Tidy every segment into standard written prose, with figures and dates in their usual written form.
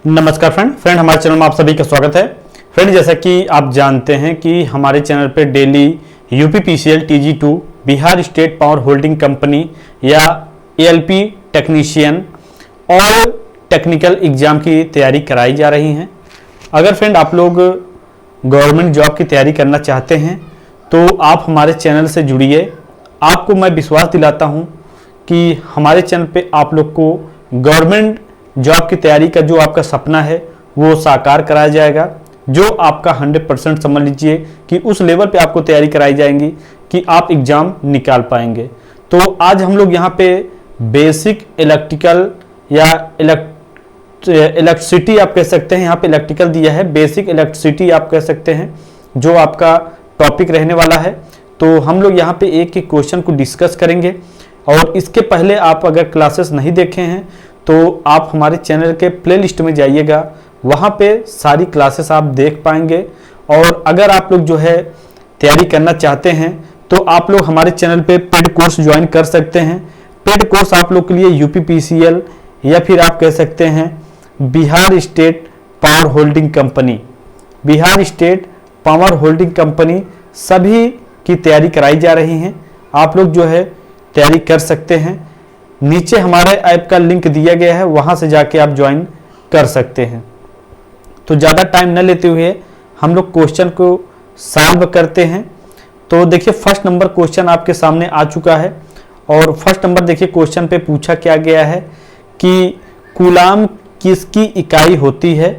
नमस्कार फ्रेंड हमारे चैनल में आप सभी का स्वागत है। फ्रेंड, जैसा कि आप जानते हैं कि हमारे चैनल पे daily UPPCL TG2 Bihar state power holding company या ALP टेक्नीशियन और टेक्निकल एग्जाम की तैयारी कराई जा रही हैं। अगर फ्रेंड आप लोग गवर्नमेंट जॉब की तैयारी करना चाहते हैं तो आप हमारे चैनल से जुड़िए। आपको मैं विश्वास दिलाता हूँ कि हमारे चैनल पे आप लोग को गवर्नमेंट जॉब की तैयारी का जो आपका सपना है वो साकार कराया जाएगा। जो आपका 100% समझ लीजिए कि उस लेवल पे आपको तैयारी कराई जाएगी कि आप एग्जाम निकाल पाएंगे। तो आज हम लोग यहाँ पे बेसिक इलेक्ट्रिकल या इलेक्ट्रिसिटी आप कह सकते हैं, यहाँ पे इलेक्ट्रिकल दिया है, बेसिक इलेक्ट्रिसिटी आप कह सकते हैं, जो आपका टॉपिक रहने वाला है। तो हम लोग यहाँ पे एक एक क्वेश्चन को डिस्कस करेंगे। और इसके पहले आप अगर क्लासेस नहीं देखे हैं तो आप हमारे चैनल के प्लेलिस्ट में जाइएगा, वहाँ पे सारी क्लासेस आप देख पाएंगे। और अगर आप लोग जो है तैयारी करना चाहते हैं तो आप लोग हमारे चैनल पे पेड कोर्स ज्वाइन कर सकते हैं। पेड कोर्स आप लोग के लिए यूपीपीसीएल या फिर आप कह सकते हैं Bihar state power holding company, Bihar state power holding company सभी की तैयारी कराई जा रही हैं। आप लोग जो है तैयारी कर सकते हैं। नीचे हमारे ऐप का लिंक दिया गया है, वहां से जाके आप ज्वाइन कर सकते हैं। तो ज़्यादा टाइम न लेते हुए हम लोग क्वेश्चन को सॉल्व करते हैं। तो देखिए फर्स्ट नंबर क्वेश्चन आपके सामने आ चुका है। और फर्स्ट नंबर देखिए क्वेश्चन पे पूछा क्या गया है कि कूलाम किसकी इकाई होती है।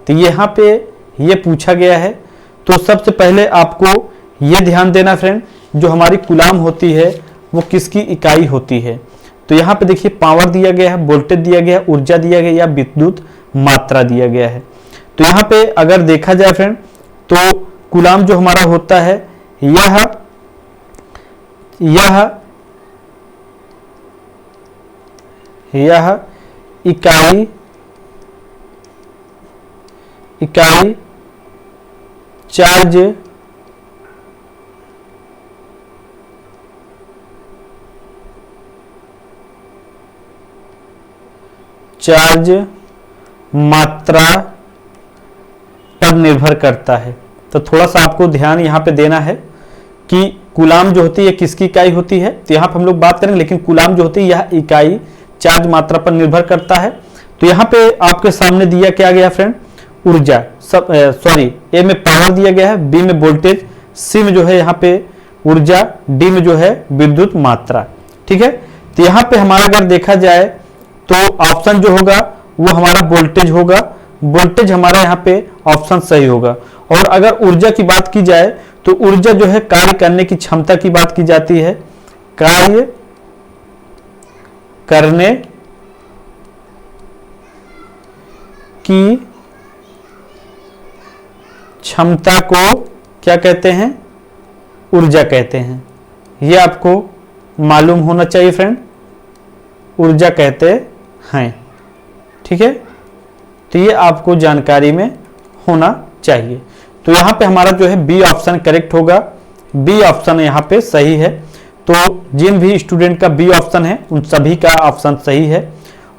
तो यहाँ पे ये पूछा गया है। तो सबसे पहले आपको ये ध्यान देना फ्रेंड, जो हमारी कूलाम होती है वो किसकी इकाई होती है। तो यहाँ पे देखिए पावर दिया गया है, वोल्टेज दिया गया है, ऊर्जा दिया गया या विद्युत मात्रा दिया गया है। तो यहाँ पे अगर देखा जाए फ्रेंड तो कूलाम जो हमारा होता है यह इकाई चार्ज मात्रा पर निर्भर करता है। तो थोड़ा सा आपको ध्यान यहाँ पे देना है कि कूलाम जो होती है किसकी इकाई होती है। तो यहाँ पे हम लोग बात करेंगे, लेकिन कूलाम जो होती है यह इकाई चार्ज मात्रा पर निर्भर करता है। तो यहाँ पे आपके सामने दिया क्या गया फ्रेंड, ऊर्जा, ए में पावर दिया गया है, बी में वोल्टेज, सी में जो है यहाँ पे ऊर्जा, डी में जो है विद्युत मात्रा। ठीक है। तो यहाँ पे हमारा अगर देखा जाए तो ऑप्शन जो होगा वो हमारा वोल्टेज होगा। वोल्टेज हमारा यहाँ पे ऑप्शन सही होगा। और अगर ऊर्जा की बात की जाए तो ऊर्जा जो है कार्य करने की क्षमता की बात की जाती है। कार्य करने की क्षमता को क्या कहते हैं, ऊर्जा कहते हैं। यह आपको मालूम होना चाहिए फ्रेंड, ऊर्जा कहते हैं। ठीक है। तो ये आपको जानकारी में होना चाहिए। तो यहाँ पे हमारा जो है बी ऑप्शन करेक्ट होगा। बी ऑप्शन यहाँ पे सही है। तो जिन भी स्टूडेंट का बी ऑप्शन है उन सभी का ऑप्शन सही है।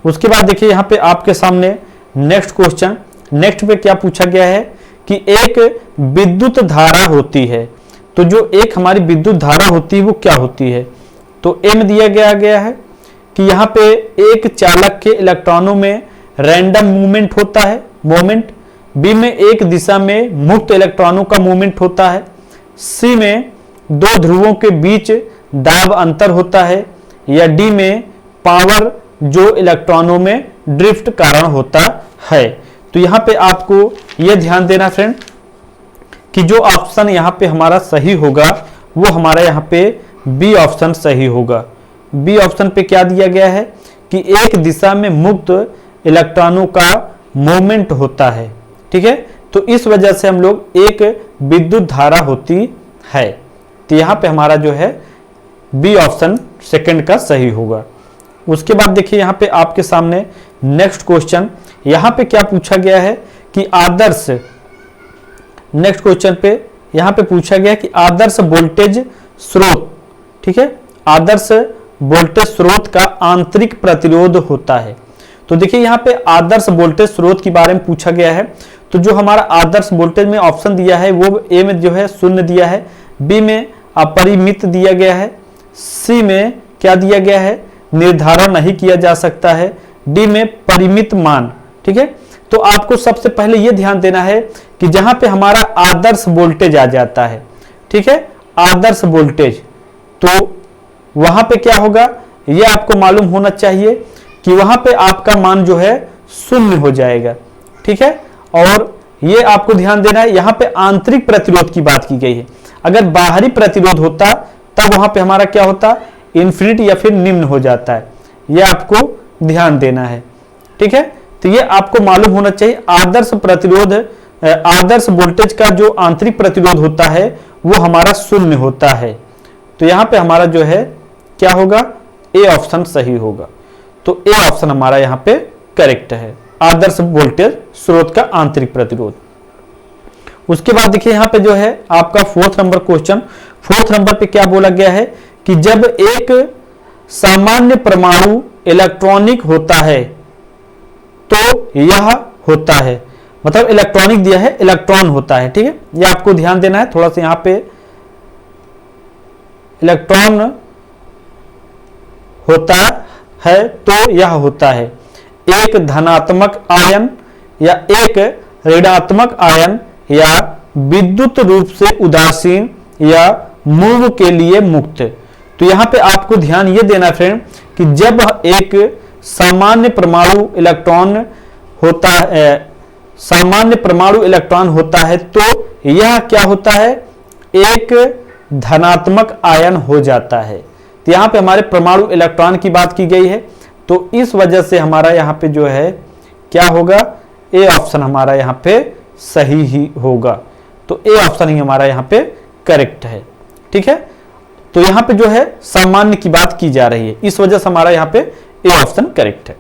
उसके बाद देखिए यहाँ पे आपके सामने नेक्स्ट क्वेश्चन, नेक्स्ट पे क्या पूछा गया है कि एक विद्युत धारा होती है। तो जो एक हमारी विद्युत धारा होती है वो क्या होती है। तो एम दिया गया है कि यहाँ पे एक चालक के इलेक्ट्रॉनों में रैंडम मूवमेंट होता है, मोमेंट। बी में एक दिशा में मुक्त इलेक्ट्रॉनों का मूवमेंट होता है। सी में दो ध्रुवों के बीच दाब अंतर होता है। या डी में पावर जो इलेक्ट्रॉनों में ड्रिफ्ट कारण होता है। तो यहाँ पे आपको यह ध्यान देना फ्रेंड कि जो ऑप्शन यहाँ पे हमारा सही होगा वो हमारा यहाँ पे बी ऑप्शन सही होगा। बी ऑप्शन पे क्या दिया गया है कि एक दिशा में मुक्त इलेक्ट्रॉनों का मूवमेंट होता है। ठीक है। तो इस वजह से हम लोग एक विद्युत धारा होती है। तो यहाँ पे हमारा जो है बी ऑप्शन सेकंड का सही होगा। उसके बाद देखिए यहाँ पे आपके सामने नेक्स्ट क्वेश्चन, यहाँ पे क्या पूछा गया है कि आदर्श, नेक्स्ट क्वेश्चन पे यहाँ पे पूछा गया कि आदर्श वोल्टेज स्रोत, ठीक है, आदर्श वोल्टेज स्रोत का आंतरिक प्रतिरोध होता है। तो देखिए यहाँ पे आदर्श वोल्टेज स्रोत के बारे में पूछा गया है। तो जो हमारा आदर्श वोल्टेज में ऑप्शन दिया है वो ए में जो है 0 दिया है, बी में अपरिमित दिया गया है, सी में क्या दिया गया है, निर्धारण नहीं किया जा सकता है, डी में परिमित मान। ठीक है, तो आपको सबसे पहले ये ध्यान देना है कि जहां पे हमारा आदर्श वोल्टेज आ जाता है, ठीक है, आदर्श वोल्टेज, तो वहां पे क्या होगा ये आपको मालूम होना चाहिए कि वहां पे आपका मान जो है 0 हो जाएगा। ठीक है, और ये आपको ध्यान देना है, यहां पे आंतरिक प्रतिरोध की बात की गई है। अगर बाहरी प्रतिरोध होता तब वहां पे हमारा क्या होता, इन्फिनिट या फिर निम्न हो जाता है। ये आपको ध्यान देना है। ठीक है, तो ये आपको मालूम होना चाहिए आदर्श प्रतिरोध, आदर्श वोल्टेज का जो आंतरिक प्रतिरोध होता है वो हमारा 0 होता है। तो यहां पे हमारा जो है क्या होगा, ए ऑप्शन सही होगा। तो ए ऑप्शन हमारा यहां पे करेक्ट है, आदर्श वोल्टेज स्रोत का आंतरिक प्रतिरोध। उसके बाद देखिए यहां पे जो है आपका 4th number question, 4th number पे क्या बोला गया है कि जब एक सामान्य परमाणु इलेक्ट्रॉनिक होता है तो यह होता है, मतलब इलेक्ट्रॉनिक दिया है, इलेक्ट्रॉन होता है। ठीक है, ये आपको ध्यान देना है थोड़ा सा, यहां पे इलेक्ट्रॉन होता है तो यह होता है एक धनात्मक आयन या एक ऋणात्मक आयन या विद्युत रूप से उदासीन या मूव के लिए मुक्त। तो यहां पे आपको ध्यान ये देना फ्रेंड कि जब एक सामान्य परमाणु इलेक्ट्रॉन होता है, सामान्य परमाणु इलेक्ट्रॉन होता है तो यह क्या होता है, एक धनात्मक आयन हो जाता है। तो यहां पे हमारे परमाणु इलेक्ट्रॉन की बात की गई है, तो इस वजह से हमारा यहां पे जो है क्या होगा, ए ऑप्शन हमारा यहां पे सही ही होगा। तो ए ऑप्शन ही हमारा यहां पे करेक्ट है। ठीक है, तो यहां पे जो है सामान्य की बात की जा रही है, इस वजह से हमारा यहां पे ए ऑप्शन करेक्ट है।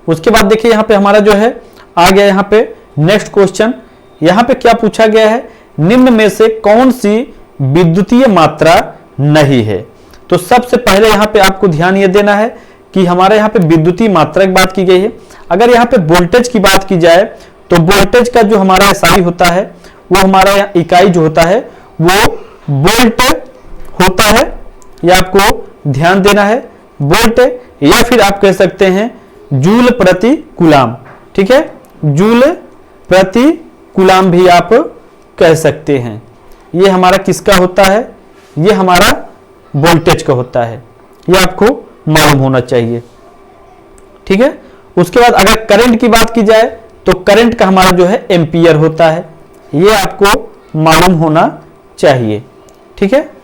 उसके बाद देखिए यहां पे हमारा जो है आ गया यहां पे नेक्स्ट क्वेश्चन। यहां पे क्या पूछा गया है, निम्न में से कौन सी विद्युतीय मात्रा नहीं है। तो सबसे पहले यहां पे आपको ध्यान ये देना है कि हमारे यहां पे विद्युतीय मात्रा की बात की गई है। अगर यहां पे वोल्टेज की बात की जाए तो वोल्टेज का जो हमारा एसआई होता है वो हमारा इकाई जो होता है वो वोल्ट होता है, ये आपको ध्यान देना है, वोल्ट, या फिर आप कह सकते हैं जूल प्रति कूलाम। ठीक है, जूल प्रति कूलाम भी आप कह सकते हैं। ये हमारा किसका होता है, ये हमारा वोल्टेज का होता है, ये आपको मालूम होना चाहिए। ठीक है, उसके बाद अगर करंट की बात की जाए तो करंट का हमारा जो है एम्पियर होता है, ये आपको मालूम होना चाहिए। ठीक है,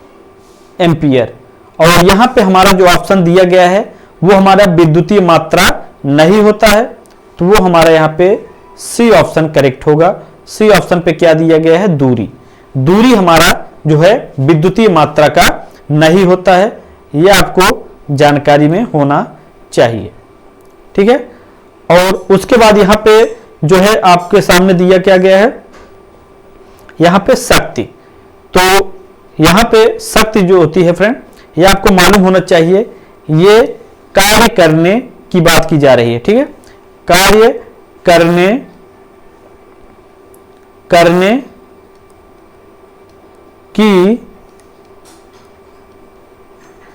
एम्पियर। और यहां पे हमारा जो ऑप्शन दिया गया है वो हमारा विद्युतीय मात्रा नहीं होता है, तो वो हमारा यहां पे सी ऑप्शन करेक्ट होगा। सी ऑप्शन पे क्या दिया गया है, दूरी। दूरी हमारा जो है विद्युतीय मात्रा का नहीं होता है, ये आपको जानकारी में होना चाहिए। ठीक है, और उसके बाद यहां पे जो है आपके सामने दिया क्या गया है, यहां पे शक्ति। तो यहां पे शक्ति जो होती है फ्रेंड, ये आपको मालूम होना चाहिए, ये कार्य करने की बात की जा रही है। ठीक है, कार्य करने की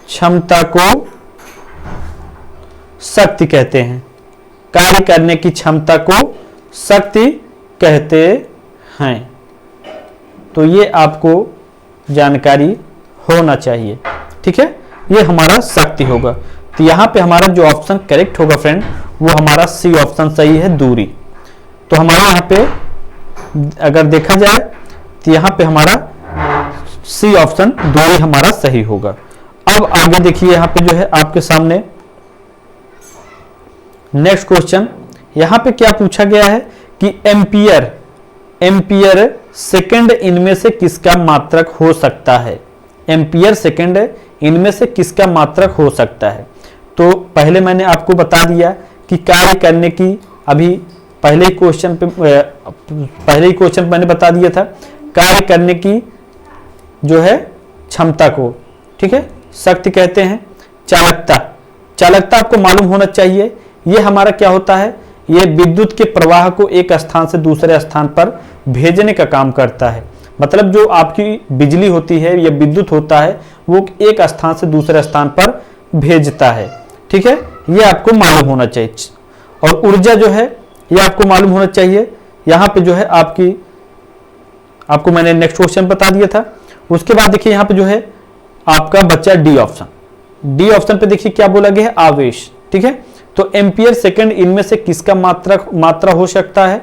क्षमता को शक्ति कहते हैं, कार्य करने की क्षमता को शक्ति कहते हैं। तो ये आपको जानकारी होना चाहिए। ठीक है, ये हमारा शक्ति होगा। तो यहां पे हमारा जो ऑप्शन करेक्ट होगा फ्रेंड वो हमारा सी ऑप्शन सही है, दूरी। तो हमारा यहां पे अगर देखा जाए तो यहां पे हमारा सी ऑप्शन दूरी हमारा सही होगा। अब आगे देखिए यहां पे जो है आपके सामने नेक्स्ट क्वेश्चन, यहां पे क्या पूछा गया है कि एम्पियर सेकंड इनमें से किसका मात्रक हो सकता है। एम्पियर सेकंड इनमें से किसका मात्रक हो सकता है। तो पहले मैंने आपको बता दिया कि कार्य करने की, अभी पहले ही क्वेश्चन मैंने बता दिया था, कार्य करने की जो है क्षमता को, ठीक है, शक्ति कहते हैं। चालकता, चालकता आपको मालूम होना चाहिए, ये हमारा क्या होता है, ये विद्युत के प्रवाह को एक स्थान से दूसरे स्थान पर भेजने का काम करता है। मतलब जो आपकी बिजली होती है या विद्युत होता है वो एक स्थान से दूसरे स्थान पर भेजता है। ठीक है, ये आपको मालूम होना चाहिए। और ऊर्जा जो है ये आपको मालूम होना चाहिए। यहाँ पे जो है आपको मैंने नेक्स्ट क्वेश्चन बता दिया था। उसके बाद देखिए यहाँ पे जो है आपका बच्चा डी ऑप्शन। डी ऑप्शन पे देखिए क्या बोला गया है, आवेश। ठीक है, तो एम्पियर सेकंड इनमें से किसका मात्रा हो सकता है,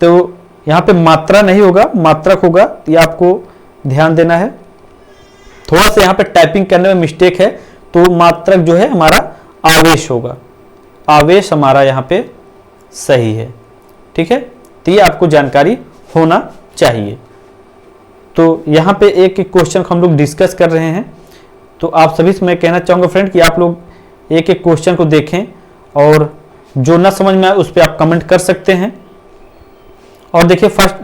तो यहाँ पे मात्रा नहीं होगा, मात्रक होगा। ये आपको ध्यान देना है। थोड़ा सा यहाँ पे टाइपिंग करने में मिस्टेक है, तो मात्रक जो है हमारा आवेश होगा। आवेश हमारा यहाँ पे सही है। ठीक है, तो ये आपको जानकारी होना चाहिए। तो यहाँ पे एक एक क्वेश्चन हम लोग डिस्कस कर रहे हैं, तो आप सभी से मैं कहना चाहूँगा फ्रेंड कि आप लोग एक एक क्वेश्चन को देखें और जो ना समझ में आए उस पर आप कमेंट कर सकते हैं। और देखिए फर्स्ट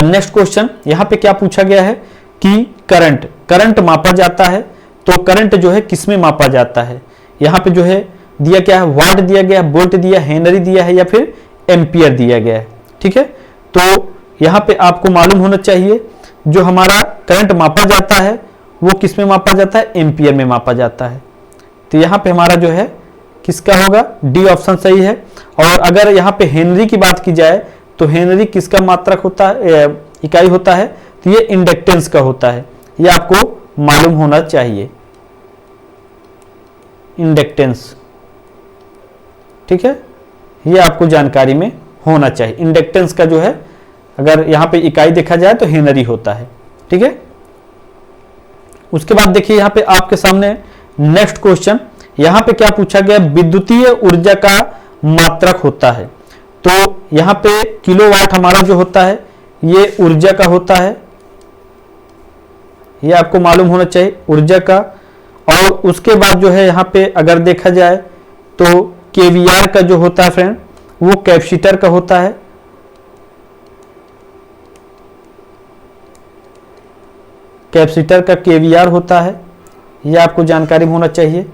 नेक्स्ट क्वेश्चन यहाँ पे क्या पूछा गया है कि करंट मापा जाता है, तो करंट जो है किसमें मापा जाता है। यहाँ पे जो है दिया क्या है, वाट दिया गया है, वोल्ट दिया, हेनरी दिया है या फिर एम्पियर दिया गया है। ठीक है, तो यहाँ पे आपको मालूम होना चाहिए जो हमारा करंट मापा जाता है वो किसमें मापा जाता है, एम्पियर में मापा जाता है। तो यहाँ पे हमारा जो है किसका होगा, डी ऑप्शन सही है। और अगर यहाँ पे हेनरी की बात की जाए तो हेनरी किसका मात्रक होता है, इकाई होता है, तो ये इंडक्टेंस का होता है। ये आपको मालूम होना चाहिए, इंडक्टेंस। ठीक है, ये आपको जानकारी में होना चाहिए। इंडक्टेंस का जो है अगर यहाँ पे इकाई देखा जाए तो हेनरी होता है। ठीक है, उसके बाद देखिए यहाँ पे आपके सामने नेक्स्ट क्वेश्चन, यहाँ पे क्या पूछा गया, विद्युतीय ऊर्जा का मात्रक होता है। तो यहाँ पे किलोवाट हमारा जो होता है ये ऊर्जा का होता है, ये आपको मालूम होना चाहिए ऊर्जा का। और उसके बाद जो है यहाँ पे अगर देखा जाए तो केवीआर का जो होता है फ्रेंड वो कैपेसिटर का होता है। कैपेसिटर का केवीआर होता है, ये आपको जानकारी में होना चाहिए।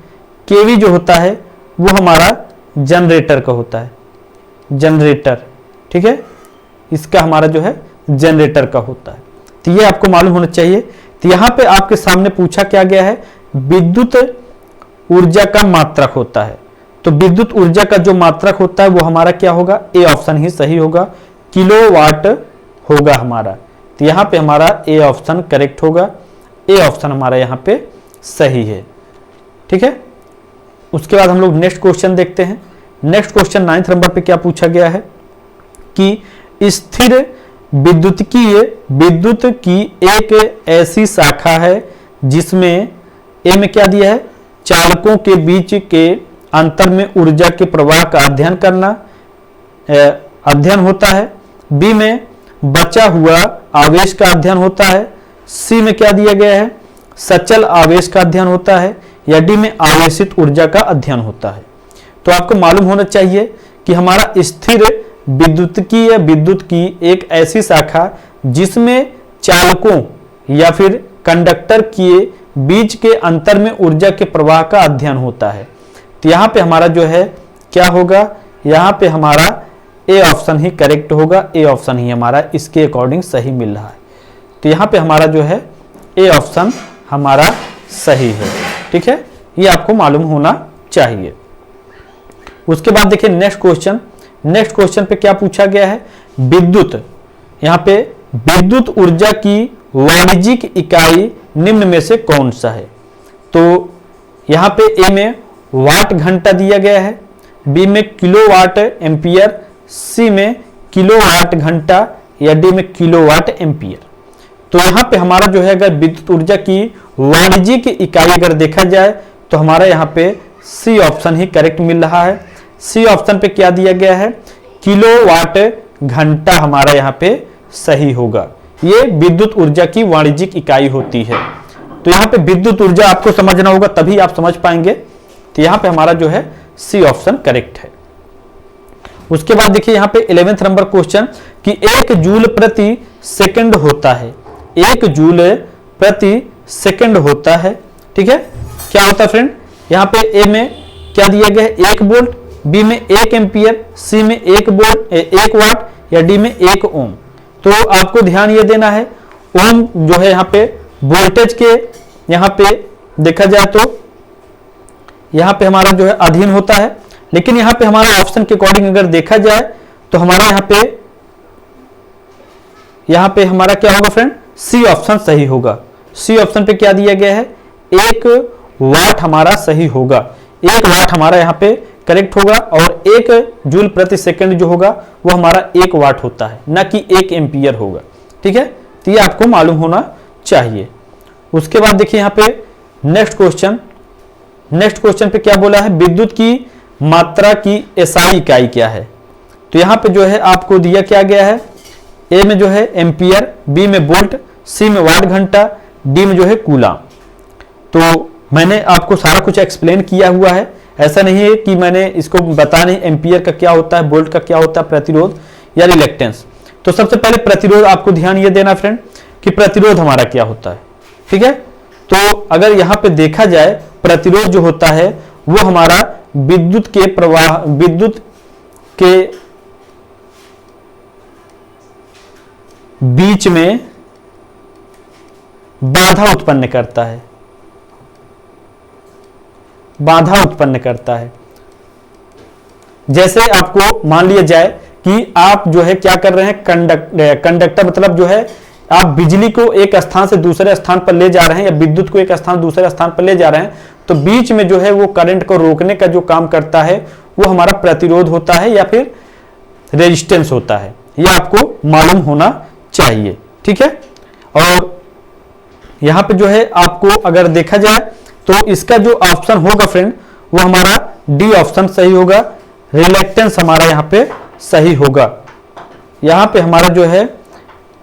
केवी जो होता है वो हमारा जनरेटर का होता है, जनरेटर। ठीक है, इसका हमारा जो है जनरेटर का होता है, तो ये आपको मालूम होना चाहिए। तो यहाँ पे आपके सामने पूछा क्या गया है, विद्युत ऊर्जा का मात्रक होता है। तो विद्युत ऊर्जा का जो मात्रक होता है वो हमारा क्या होगा, ए ऑप्शन ही सही होगा, किलोवाट होगा हमारा। तो यहाँ पे हमारा ए ऑप्शन करेक्ट होगा, ए ऑप्शन हमारा यहाँ पे सही है। ठीक है, उसके बाद हम लोग नेक्स्ट क्वेश्चन देखते हैं। नेक्स्ट क्वेश्चन 9th नंबर पे क्या पूछा गया है कि स्थिर विद्युत की एक ऐसी शाखा है जिसमें ए में क्या दिया है, चालकों के बीच के अंतर में ऊर्जा के प्रवाह का अध्ययन होता है। बी में बचा हुआ आवेश का अध्ययन होता है। सी में क्या दिया गया है, सचल आवेश का अध्ययन होता है। या डी में आवेशित ऊर्जा का अध्ययन होता है। तो आपको मालूम होना चाहिए कि हमारा स्थिर विद्युत की एक ऐसी शाखा जिसमें चालकों या फिर कंडक्टर के बीच के अंतर में ऊर्जा के प्रवाह का अध्ययन होता है। तो यहाँ पे हमारा जो है क्या होगा, यहाँ पे हमारा ए ऑप्शन ही करेक्ट होगा, ए ऑप्शन ही हमारा इसके अकॉर्डिंग सही मिल रहा है। तो यहाँ पे हमारा जो है ए ऑप्शन हमारा सही है। ठीक है, ये आपको मालूम होना चाहिए। उसके बाद देखिए नेक्स्ट क्वेश्चन पे क्या पूछा गया है, विद्युत, यहाँ पे विद्युत ऊर्जा की वाणिज्यिक इकाई निम्न में से कौन सा है। तो यहाँ पे ए में वाट घंटा दिया गया है, बी में किलोवाट एम्पियर, सी में किलोवाट घंटा या डी में किलोवाट एम्पियर। तो यहाँ पे हमारा जो है अगर विद्युत ऊर्जा की वाणिज्यिक इकाई अगर देखा जाए तो हमारा यहाँ पे सी ऑप्शन ही करेक्ट मिल रहा है। सी ऑप्शन पे क्या दिया गया है, किलोवाट घंटा हमारा यहाँ पे सही होगा। ये विद्युत ऊर्जा की वाणिज्यिक इकाई होती है। तो यहाँ पे विद्युत ऊर्जा आपको समझना होगा तभी आप समझ पाएंगे। तो यहाँ पे हमारा जो है सी ऑप्शन करेक्ट है। उसके बाद देखिए यहाँ पे 11th नंबर क्वेश्चन कि 1 जूल प्रति सेकंड होता है, 1 जूल प्रति सेकंड होता है। ठीक है, क्या होता है फ्रेंड, यहाँ पे ए में क्या दिया गया है, 1 वोल्ट, बी में 1 एम्पियर, सी में 1 वोल्ट 1 वाट, या डी में 1 ओम। तो आपको ध्यान ये देना है, ओम जो है यहाँ पे वोल्टेज के यहाँ पे देखा जाए तो यहाँ पे हमारा जो है अधीन होता है, लेकिन यहाँ पे हमारा ऑप्शन के अकॉर्डिंग अगर देखा जाए तो हमारा यहाँ पे हमारा क्या होगा फ्रेंड, सी ऑप्शन सही होगा। सी ऑप्शन पे क्या दिया गया है, 1 वाट हमारा सही होगा। 1 वाट हमारा यहाँ पे करेक्ट होगा, और 1 जूल प्रति सेकंड जो होगा वो हमारा 1 वाट होता है, ना कि 1 एम्पियर होगा। ठीक है, तो ये आपको मालूम होना चाहिए। उसके बाद देखिए यहाँ पे नेक्स्ट क्वेश्चन पे क्या बोला है, विद्युत की मात्रा की एसआई इकाई क्या है। तो यहाँ पे जो है आपको दिया क्या गया है, ए में जो है एम्पियर, बी में वोल्ट, सी में वाट घंटा, डी में जो है कूलाम। तो मैंने आपको सारा कुछ एक्सप्लेन किया हुआ है, ऐसा नहीं है कि मैंने इसको बता नहीं एम्पियर का क्या होता है, वोल्ट का क्या होता है, प्रतिरोध या रिलेक्टेंस। तो सबसे पहले प्रतिरोध आपको ध्यान ये देना फ्रेंड कि प्रतिरोध हमारा क्या होता है। ठीक है, तो अगर यहाँ पे देखा जाए प्रतिरोध जो होता है वो हमारा विद्युत के बीच में बाधा उत्पन्न करता है। जैसे आपको मान लिया जाए कि आप जो है क्या कर रहे हैं, कंडक्टर मतलब जो है आप बिजली को एक स्थान से दूसरे स्थान पर ले जा रहे हैं, या विद्युत को एक स्थान से दूसरे स्थान पर ले जा रहे हैं, तो बीच में जो है वो करंट को रोकने का जो काम करता है वो हमारा प्रतिरोध होता है या फिर रेजिस्टेंस होता है। ये आपको मालूम होना चाहिए। ठीक है, और यहां पे जो है आपको अगर देखा जाए तो इसका जो ऑप्शन होगा फ्रेंड वो हमारा डी ऑप्शन सही होगा, रिलेक्टेंस हमारा यहां पे सही होगा। यहां पे हमारा जो है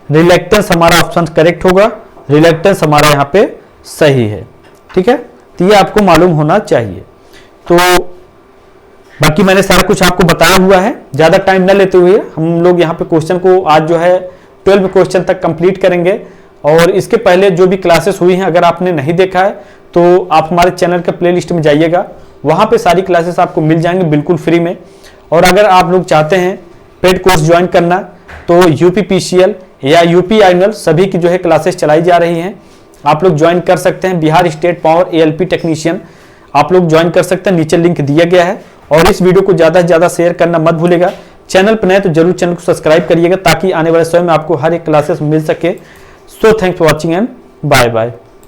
रिलेक्टेंस हमारा ऑप्शन करेक्ट होगा, रिलेक्टेंस हमारा यहां पे सही है। ठीक है, तो ये आपको मालूम होना चाहिए। तो बाकी मैंने सारा कुछ आपको बताया हुआ है, ज्यादा टाइम न लेते हुए हम लोग यहाँ पे क्वेश्चन को आज जो है 12 क्वेश्चन तक कंप्लीट करेंगे। और इसके पहले जो भी क्लासेस हुई हैं अगर आपने नहीं देखा है तो आप हमारे चैनल के प्लेलिस्ट में जाइएगा, वहाँ पे सारी क्लासेस आपको मिल जाएंगे बिल्कुल फ्री में। और अगर आप लोग चाहते हैं पेड कोर्स ज्वाइन करना तो UPPCL या UPINL सभी की जो है क्लासेस चलाई जा रही हैं, आप लोग ज्वाइन कर सकते हैं। Bihar state power ALP technician आप लोग ज्वाइन कर सकते हैं, नीचे लिंक दिया गया है। और इस वीडियो को ज़्यादा से ज़्यादा शेयर करना मत भूलेगा। चैनल पर नए तो जरूर चैनल को सब्सक्राइब करिएगा ताकि आने वाले समय में आपको हर एक क्लासेस मिल सके। So thanks for watching and bye bye.